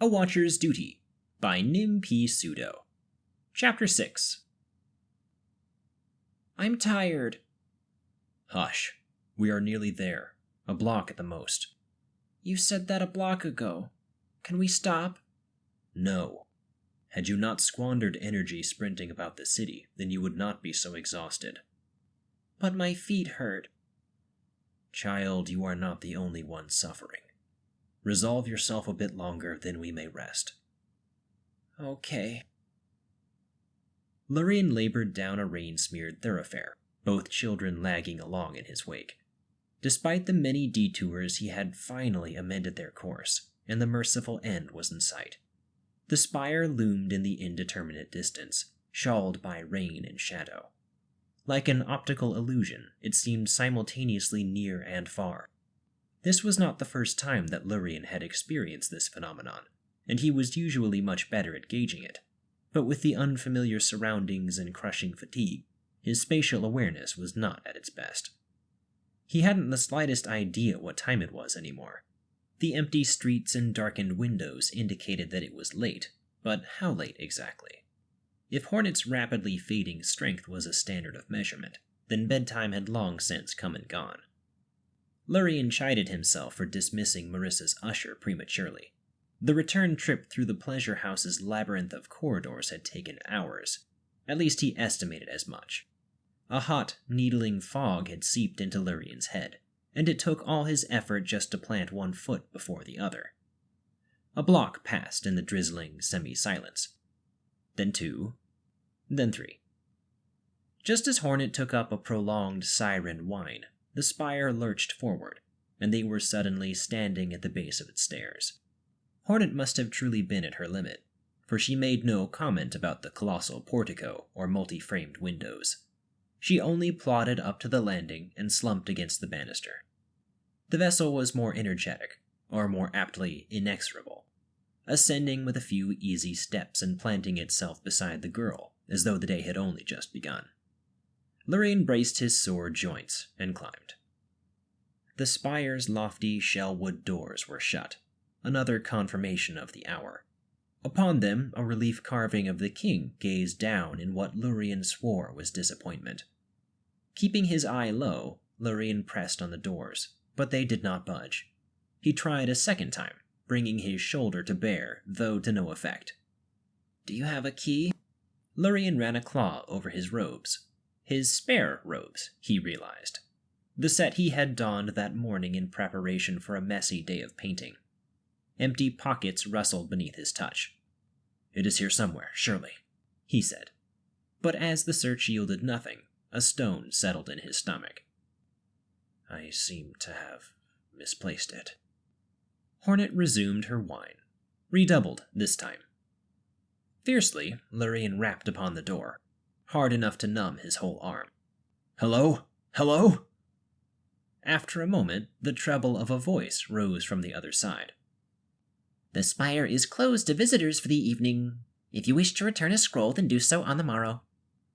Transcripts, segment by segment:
A Watcher's Duty by Nim P. Pseudo. Chapter 6. I'm tired. Hush. We are nearly there. A block at the most. You said that a block ago. Can we stop? No. Had you not squandered energy sprinting about the city, then you would not be so exhausted. But my feet hurt. Child, you are not the only one suffering. Resolve yourself a bit longer, then we may rest. Okay. Lurian labored down a rain-smeared thoroughfare, both children lagging along in his wake. Despite the many detours, he had finally amended their course, and the merciful end was in sight. The spire loomed in the indeterminate distance, shawled by rain and shadow. Like an optical illusion, it seemed simultaneously near and far. This was not the first time that Lurian had experienced this phenomenon, and he was usually much better at gauging it. But with the unfamiliar surroundings and crushing fatigue, his spatial awareness was not at its best. He hadn't the slightest idea what time it was anymore. The empty streets and darkened windows indicated that it was late, but how late exactly? If Hornet's rapidly fading strength was a standard of measurement, then bedtime had long since come and gone. Lurian chided himself for dismissing Marissa's usher prematurely. The return trip through the pleasure house's labyrinth of corridors had taken hours. At least he estimated as much. A hot, needling fog had seeped into Lurian's head, and it took all his effort just to plant one foot before the other. A block passed in the drizzling semi-silence. Then 2, then 3. Just as Hornet took up a prolonged siren whine, the spire lurched forward, and they were suddenly standing at the base of its stairs. Hornet must have truly been at her limit, for she made no comment about the colossal portico or multi-framed windows. She only plodded up to the landing and slumped against the banister. The vessel was more energetic, or more aptly inexorable, ascending with a few easy steps and planting itself beside the girl, as though the day had only just begun. Lurian braced his sore joints and climbed. The spire's lofty shell-wood doors were shut, another confirmation of the hour. Upon them, a relief carving of the king gazed down in what Lurian swore was disappointment. Keeping his eye low, Lurian pressed on the doors, but they did not budge. He tried a second time, bringing his shoulder to bear, though to no effect. Do you have a key? Lurian ran a claw over his robes. His spare robes, he realized. The set he had donned that morning in preparation for a messy day of painting. Empty pockets rustled beneath his touch. It is here somewhere, surely, he said. But as the search yielded nothing, a stone settled in his stomach. I seem to have misplaced it. Hornet resumed her whine, redoubled this time. Fiercely, Lurian rapped upon the door, hard enough to numb his whole arm. Hello? Hello? After a moment, the treble of a voice rose from the other side. The spire is closed to visitors for the evening. If you wish to return a scroll, then do so on the morrow.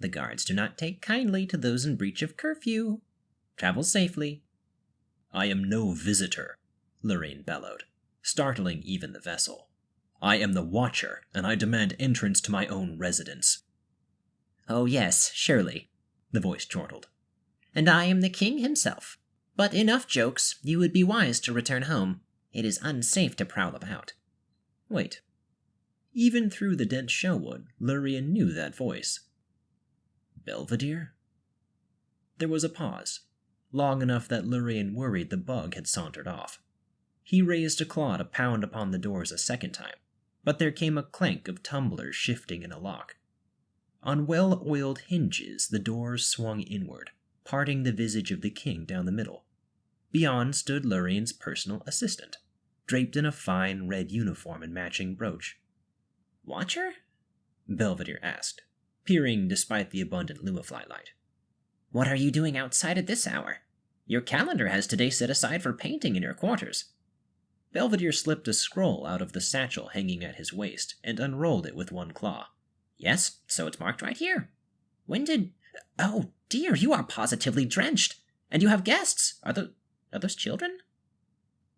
The guards do not take kindly to those in breach of curfew. Travel safely. I am no visitor, Lurian bellowed, startling even the vessel. I am the Watcher, and I demand entrance to my own residence. Oh yes, surely, the voice chortled. And I am the king himself. But enough jokes, you would be wise to return home. It is unsafe to prowl about. Wait. Even through the dense shellwood, Lurian knew that voice. Belvedere? There was a pause, long enough that Lurian worried the bug had sauntered off. He raised a claw to pound upon the doors a second time, but there came a clank of tumblers shifting in a lock. On well-oiled hinges, the doors swung inward, parting the visage of the king down the middle. Beyond stood Lurian's personal assistant, draped in a fine red uniform and matching brooch. Watcher? Belvedere asked, peering despite the abundant lumifly light. What are you doing outside at this hour? Your calendar has today set aside for painting in your quarters. Belvedere slipped a scroll out of the satchel hanging at his waist and unrolled it with one claw. Yes, so it's marked right here. When did... Oh, dear, you are positively drenched. And you have guests. Are those children?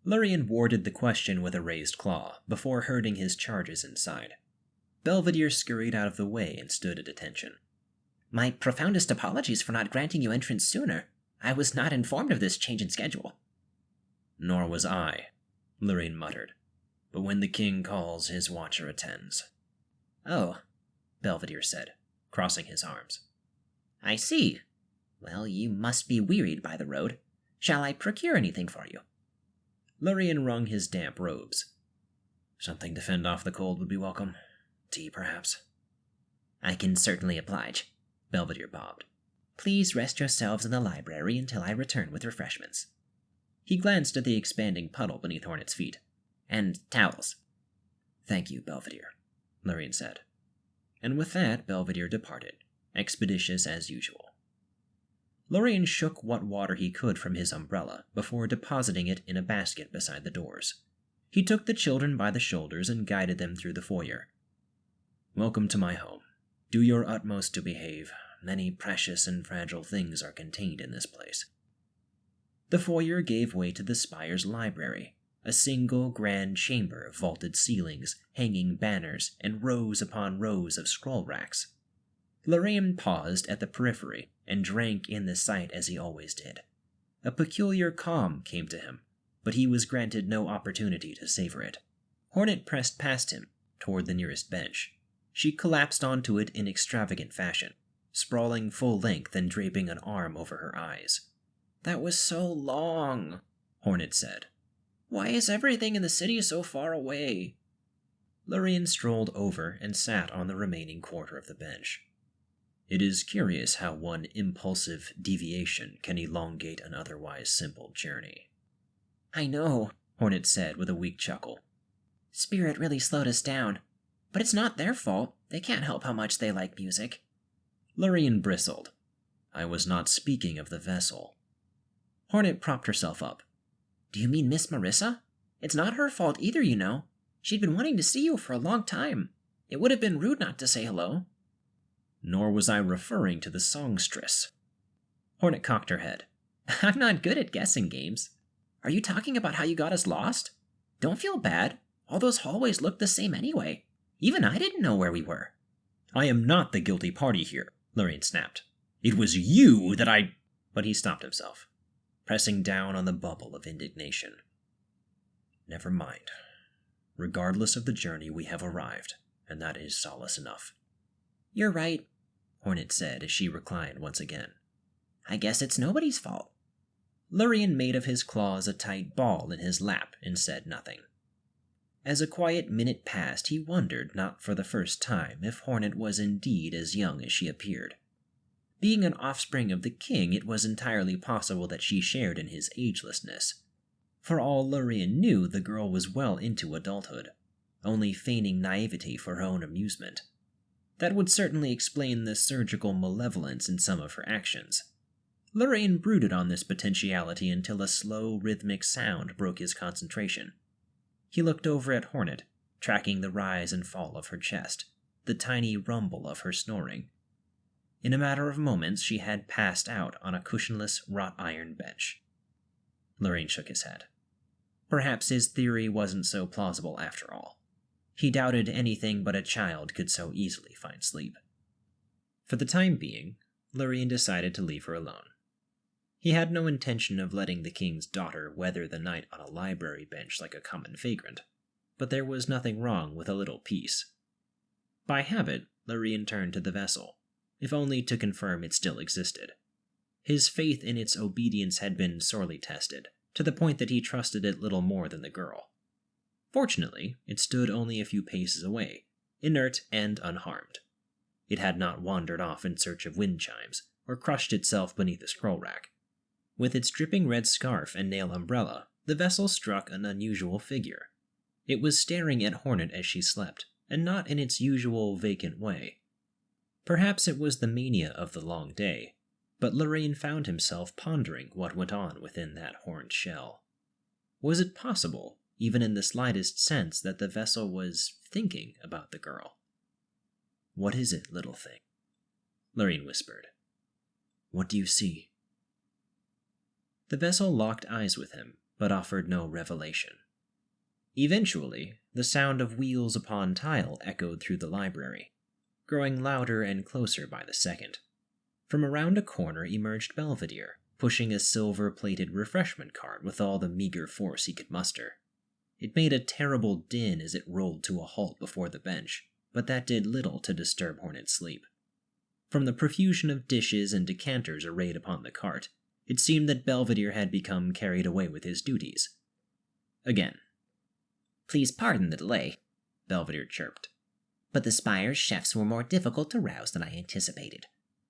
Lurien warded the question with a raised claw, before herding his charges inside. Belvedere scurried out of the way and stood at attention. My profoundest apologies for not granting you entrance sooner. I was not informed of this change in schedule. Nor was I, Lurien muttered. But when the king calls, his watcher attends. Oh, Belvedere said, crossing his arms. I see. Well, you must be wearied by the road. Shall I procure anything for you? Lurien wrung his damp robes. Something to fend off the cold would be welcome. Tea, perhaps? I can certainly oblige, Belvedere bobbed. Please rest yourselves in the library until I return with refreshments. He glanced at the expanding puddle beneath Hornet's feet. And towels. Thank you, Belvedere, Lurien said. And with that, Belvedere departed, expeditious as usual. Lurien shook what water he could from his umbrella before depositing it in a basket beside the doors. He took the children by the shoulders and guided them through the foyer. Welcome to my home. Do your utmost to behave. Many precious and fragile things are contained in this place. The foyer gave way to the spire's library, a single grand chamber of vaulted ceilings, hanging banners, and rows upon rows of scroll racks. Lurien paused at the periphery and drank in the sight as he always did. A peculiar calm came to him, but he was granted no opportunity to savor it. Hornet pressed past him, toward the nearest bench. She collapsed onto it in extravagant fashion, sprawling full length and draping an arm over her eyes. That was so long, Hornet said. Why is everything in the city so far away? Lurien strolled over and sat on the remaining quarter of the bench. It is curious how one impulsive deviation can elongate an otherwise simple journey. I know, Hornet said with a weak chuckle. Spirit really slowed us down. But it's not their fault. They can't help how much they like music. Lurien bristled. I was not speaking of the vessel. Hornet propped herself up. Do you mean Miss Marissa? It's not her fault either, you know. She'd been wanting to see you for a long time. It would have been rude not to say hello. Nor was I referring to the songstress. Hornet cocked her head. I'm not good at guessing games. Are you talking about how you got us lost? Don't feel bad. All those hallways looked the same anyway. Even I didn't know where we were. I am not the guilty party here, Lurien snapped. It was you that I... But he stopped himself, pressing down on the bubble of indignation. Never mind. Regardless of the journey, we have arrived, and that is solace enough. You're right, Hornet said as she reclined once again. I guess it's nobody's fault. Lurien made of his claws a tight ball in his lap and said nothing. As a quiet minute passed, he wondered, not for the first time, if Hornet was indeed as young as she appeared. Being an offspring of the king, it was entirely possible that she shared in his agelessness. For all Lurien knew, the girl was well into adulthood, only feigning naivety for her own amusement. That would certainly explain the surgical malevolence in some of her actions. Lurien brooded on this potentiality until a slow, rhythmic sound broke his concentration. He looked over at Hornet, tracking the rise and fall of her chest, the tiny rumble of her snoring. In a matter of moments, she had passed out on a cushionless wrought iron bench. Lurien shook his head. Perhaps his theory wasn't so plausible after all. He doubted anything but a child could so easily find sleep. For the time being, Lurien decided to leave her alone. He had no intention of letting the king's daughter weather the night on a library bench like a common vagrant, but there was nothing wrong with a little peace. By habit, Lurien turned to the vessel, if only to confirm it still existed. His faith in its obedience had been sorely tested, to the point that he trusted it little more than the girl. Fortunately, it stood only a few paces away, inert and unharmed. It had not wandered off in search of wind chimes, or crushed itself beneath a scroll rack. With its dripping red scarf and nail umbrella, the vessel struck an unusual figure. It was staring at Hornet as she slept, and not in its usual vacant way. Perhaps it was the mania of the long day, but Lurien found himself pondering what went on within that horned shell. Was it possible, even in the slightest sense, that the vessel was thinking about the girl? "What is it, little thing?" Lurien whispered. "What do you see?" The vessel locked eyes with him, but offered no revelation. Eventually, the sound of wheels upon tile echoed through the library, growing louder and closer by the second. From around a corner emerged Belvedere, pushing a silver-plated refreshment cart with all the meager force he could muster. It made a terrible din as it rolled to a halt before the bench, but that did little to disturb Hornet's sleep. From the profusion of dishes and decanters arrayed upon the cart, it seemed that Belvedere had become carried away with his duties. Again. "Please pardon the delay," Belvedere chirped, "but the Spire's chefs were more difficult to rouse than I anticipated.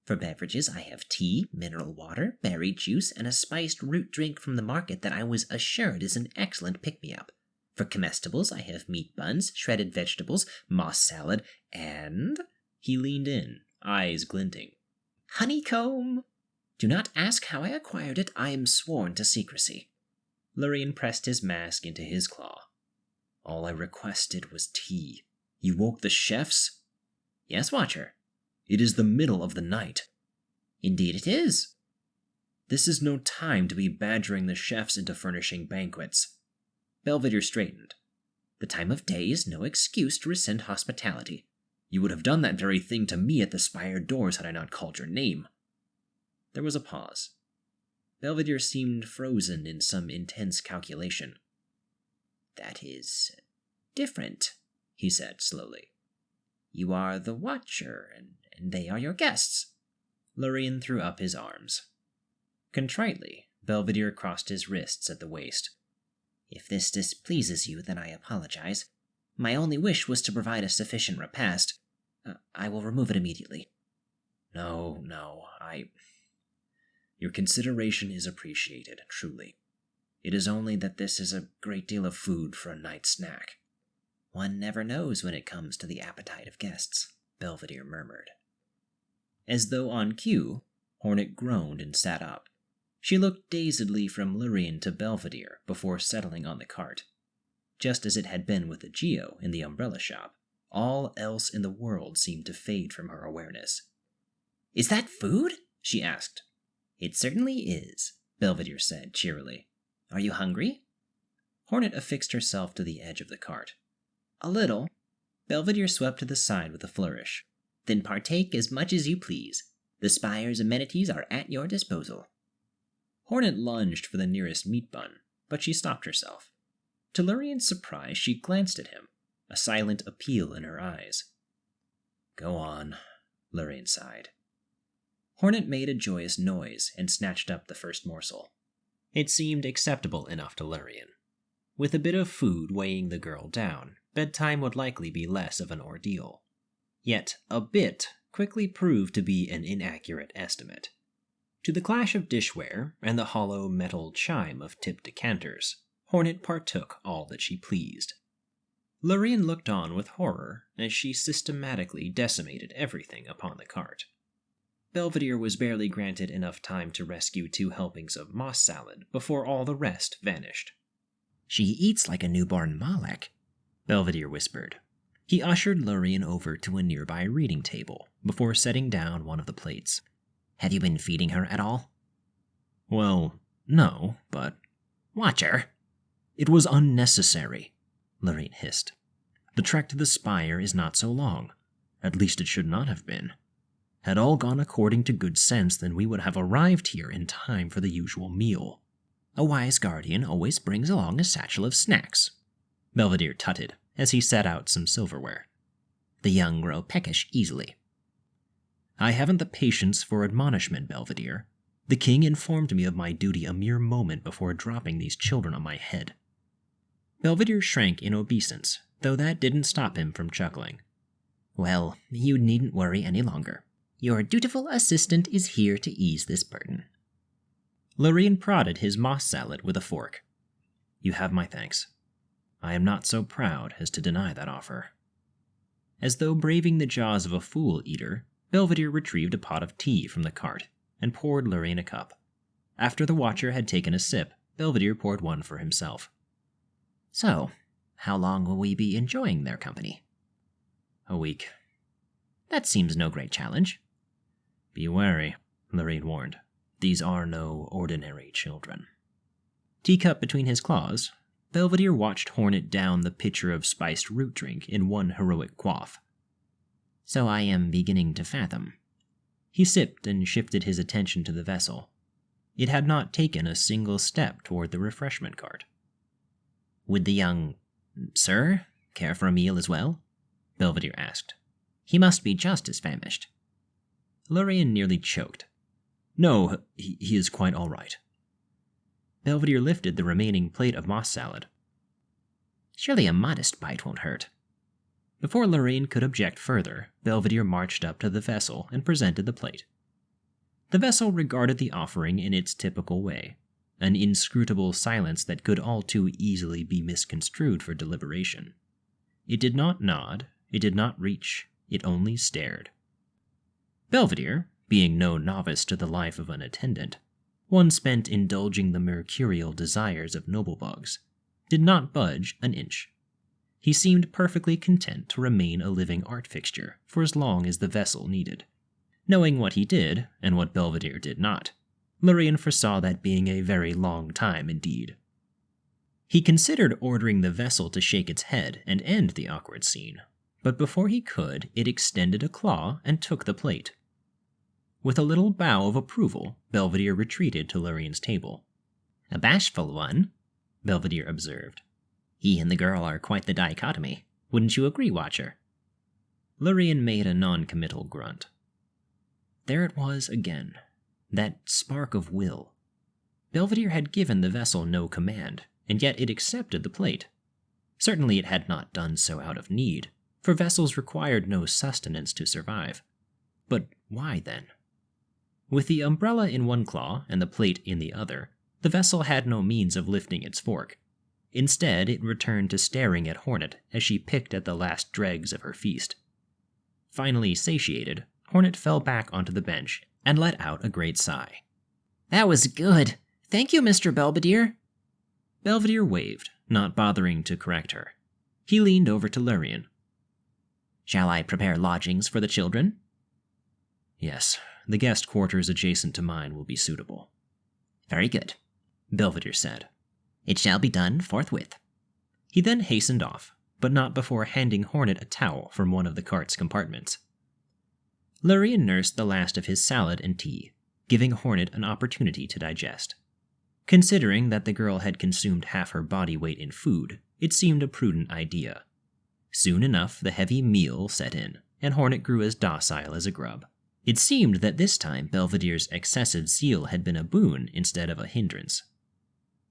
For beverages, I have tea, mineral water, berry juice, and a spiced root drink from the market that I was assured is an excellent pick-me-up. For comestibles, I have meat buns, shredded vegetables, moss salad, and—" He leaned in, eyes glinting. "Honeycomb! Do not ask how I acquired it. I am sworn to secrecy." Lurien pressed his mask into his claw. "All I requested was tea. You woke the chefs?" "Yes, Watcher." "It is the middle of the night." "Indeed it is." "This is no time to be badgering the chefs into furnishing banquets." Belvedere straightened. "The time of day is no excuse to rescind hospitality." "You would have done that very thing to me at the Spire doors had I not called your name." There was a pause. Belvedere seemed frozen in some intense calculation. "That is different," he said slowly. "You are the Watcher, and they are your guests." Lurien threw up his arms. Contritely, Belvedere crossed his wrists at the waist. "If this displeases you, then I apologize. My only wish was to provide a sufficient repast. I will remove it immediately." No, Your consideration is appreciated, truly. It is only that this is a great deal of food for a night snack." "One never knows when it comes to the appetite of guests," Belvedere murmured. As though on cue, Hornet groaned and sat up. She looked dazedly from Lurien to Belvedere before settling on the cart. Just as it had been with the Geo in the umbrella shop, all else in the world seemed to fade from her awareness. "Is that food?" she asked. "It certainly is," Belvedere said cheerily. "Are you hungry?" Hornet affixed herself to the edge of the cart. "A little." Belvedere swept to the side with a flourish. "Then partake as much as you please. The Spire's amenities are at your disposal." Hornet lunged for the nearest meat bun, but she stopped herself. To Lurien's surprise, she glanced at him, a silent appeal in her eyes. "Go on," Lurien sighed. Hornet made a joyous noise and snatched up the first morsel. It seemed acceptable enough to Lurien. With a bit of food weighing the girl down, bedtime would likely be less of an ordeal. Yet a bit quickly proved to be an inaccurate estimate. To the clash of dishware and the hollow metal chime of tipped decanters, Hornet partook all that she pleased. Lurien looked on with horror as she systematically decimated everything upon the cart. Belvedere was barely granted enough time to rescue 2 helpings of moss salad before all the rest vanished. "She eats like a newborn Malek," Belvedere whispered. He ushered Lurien over to a nearby reading table before setting down one of the plates. "Have you been feeding her at all?" "Well, no, but—" "Watcher!" "It was unnecessary," Lurien hissed. "The trek to the Spire is not so long. At least it should not have been. Had all gone according to good sense, then we would have arrived here in time for the usual meal." "A wise guardian always brings along a satchel of snacks," Belvedere tutted as he set out some silverware. "The young grow peckish easily." "I haven't the patience for admonishment, Belvedere. The king informed me of my duty a mere moment before dropping these children on my head." Belvedere shrank in obeisance, though that didn't stop him from chuckling. "Well, you needn't worry any longer. Your dutiful assistant is here to ease this burden." Lurien prodded his moss salad with a fork. "You have my thanks. I am not so proud as to deny that offer." As though braving the jaws of a fool-eater, Belvedere retrieved a pot of tea from the cart and poured Lurien a cup. After the Watcher had taken a sip, Belvedere poured one for himself. "So, how long will we be enjoying their company?" "A week." "That seems no great challenge." "Be wary," Lurien warned. "These are no ordinary children." Teacup between his claws, Belvedere watched Hornet down the pitcher of spiced root drink in one heroic quaff. So I am beginning to fathom. He sipped and shifted his attention to the vessel. It had not taken a single step toward the refreshment cart. Would the young sir care for a meal as well? Belvedere asked. He must be just as famished. Lurian nearly choked. No, he is quite all right. Belvedere lifted the remaining plate of moss salad. Surely a modest bite won't hurt. Before Lurian could object further, Belvedere marched up to the vessel and presented the plate. The vessel regarded the offering in its typical way, an inscrutable silence that could all too easily be misconstrued for deliberation. It did not nod, it did not reach, it only stared. Belvedere, being no novice to the life of an attendant, one spent indulging the mercurial desires of noble-bugs, did not budge an inch. He seemed perfectly content to remain a living art fixture for as long as the vessel needed. Knowing what he did, and what Belvedere did not, Lurian foresaw that being a very long time indeed. He considered ordering the vessel to shake its head and end the awkward scene, but before he could, it extended a claw and took the plate. With a little bow of approval, Belvedere retreated to Lurian's table. A bashful one, Belvedere observed. He and the girl are quite the dichotomy. Wouldn't you agree, Watcher? Lurian made a non-committal grunt. There it was again, that spark of will. Belvedere had given the vessel no command, and yet it accepted the plate. Certainly it had not done so out of need, for vessels required no sustenance to survive. But why then? With the umbrella in one claw and the plate in the other, the vessel had no means of lifting its fork. Instead, it returned to staring at Hornet as she picked at the last dregs of her feast. Finally satiated, Hornet fell back onto the bench and let out a great sigh. That was good. Thank you, Mr. Belvedere. Belvedere waved, not bothering to correct her. He leaned over to Lurian. Shall I prepare lodgings for the children? Yes, the guest quarters adjacent to mine will be suitable. Very good, Belvedere said. It shall be done forthwith. He then hastened off, but not before handing Hornet a towel from one of the cart's compartments. Lurian nursed the last of his salad and tea, giving Hornet an opportunity to digest. Considering that the girl had consumed half her body weight in food, it seemed a prudent idea. Soon enough, the heavy meal set in, and Hornet grew as docile as a grub. It seemed that this time Belvedere's excessive zeal had been a boon instead of a hindrance.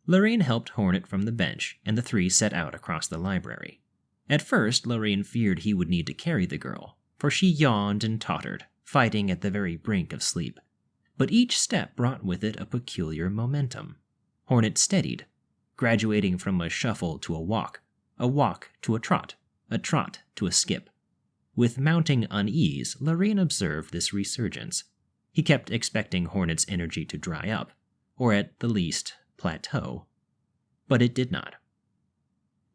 Lurian helped Hornet from the bench, and the three set out across the library. At first, Lurian feared he would need to carry the girl, for she yawned and tottered, fighting at the very brink of sleep. But each step brought with it a peculiar momentum. Hornet steadied, graduating from a shuffle to a walk to a trot to a skip. With mounting unease, Lurian observed this resurgence. He kept expecting Hornet's energy to dry up, or at the least, plateau. But it did not.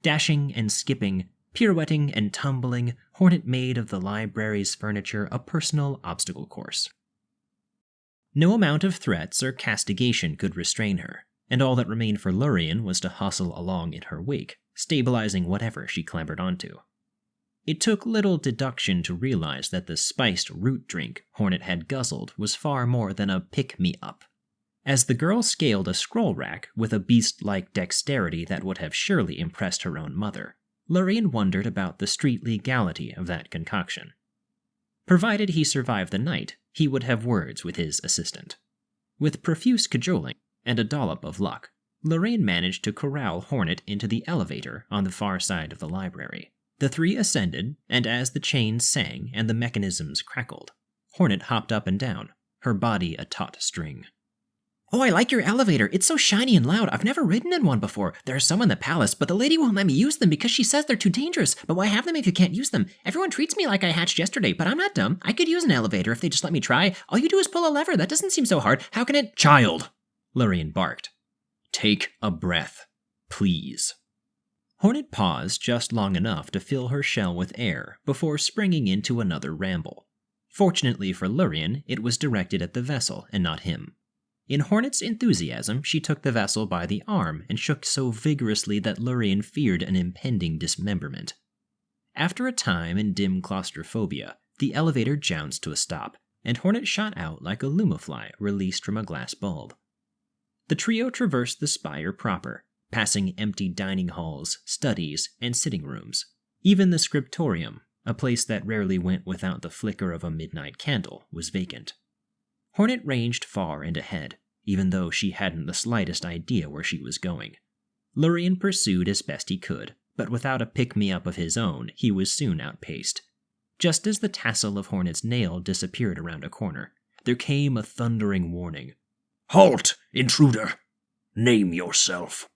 Dashing and skipping, pirouetting and tumbling, Hornet made of the library's furniture a personal obstacle course. No amount of threats or castigation could restrain her, and all that remained for Lurian was to hustle along in her wake, stabilizing whatever she clambered onto. It took little deduction to realize that the spiced root drink Hornet had guzzled was far more than a pick-me-up. As the girl scaled a scroll rack with a beast-like dexterity that would have surely impressed her own mother, Lurian wondered about the street legality of that concoction. Provided he survived the night, he would have words with his assistant. With profuse cajoling and a dollop of luck, Lurian managed to corral Hornet into the elevator on the far side of the library. The three ascended, and as the chains sang and the mechanisms crackled, Hornet hopped up and down, her body a taut string. Oh, I like your elevator. It's so shiny and loud. I've never ridden in one before. There are some in the palace, but the lady won't let me use them because she says they're too dangerous. But why have them if you can't use them? Everyone treats me like I hatched yesterday, but I'm not dumb. I could use an elevator if they just let me try. All you do is pull a lever. That doesn't seem so hard. How can it— Child! Lurian barked. Take a breath, please. Hornet paused just long enough to fill her shell with air before springing into another ramble. Fortunately for Lurian, it was directed at the vessel and not him. In Hornet's enthusiasm, she took the vessel by the arm and shook so vigorously that Lurien feared an impending dismemberment. After a time in dim claustrophobia, the elevator jounced to a stop, and Hornet shot out like a lumafly released from a glass bulb. The trio traversed the spire proper, passing empty dining halls, studies, and sitting rooms. Even the scriptorium, a place that rarely went without the flicker of a midnight candle, was vacant. Hornet ranged far and ahead, even though she hadn't the slightest idea where she was going. Lurien pursued as best he could, but without a pick-me-up of his own, he was soon outpaced. Just as the tassel of Hornet's nail disappeared around a corner, there came a thundering warning. Halt, intruder! Name yourself.